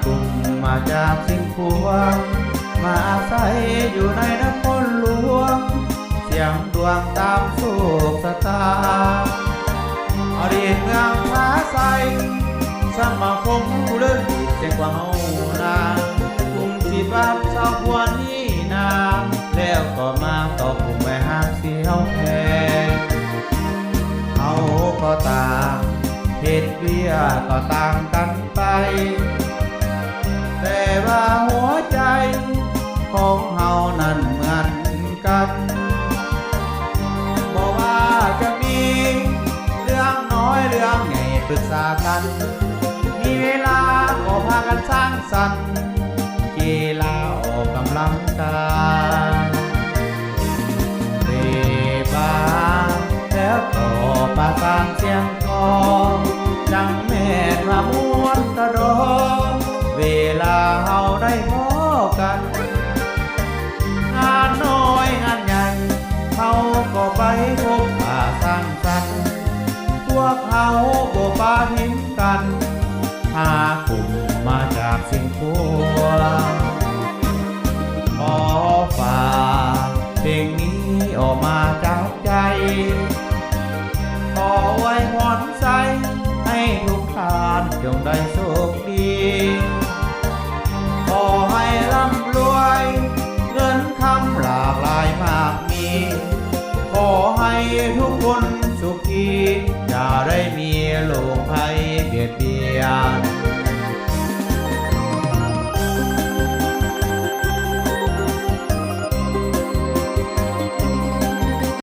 กลุ่มมาจากสิ่งพวงมาอาศัยอยู่ในนครหลวงเสียงดวงตามโศกสตาอดีตเมืองฟ้าใสสมาคมผู้เล่นเสียงกว่าเฮานากลุ่มที่บ้านชาวพวนนี่นาแล้วก็มาต่อกลุ่มแม่ห้างเสียวแพงเขาก็ต่างเหตุเบี้ยก็ต่างกันไปแต่ว่าหัวใจของเฮานั้นเหมือนกันบอกว่าจะมีเรื่องน้อยเรื่องใหญ่ปรึกษากันมีเวลาก็พากันสร้างสรรค์กีฬาออกกำลังกายเตะบาแล้วก็ประสานเสียงกลองจังแม่นว่าม้วนกระดองเวลาเฮาได้พอกันงานน้อยงานใหญ่เขาก็ไปพบป่าสร้างสรรค์พวกเขาบ่ปาหินกันหากลุ่มมาจากสิ่งพวงขอฝากเพลงนี้ออกมาจากใจขอไว้พรใจให้ทุกท่านจงได้สุ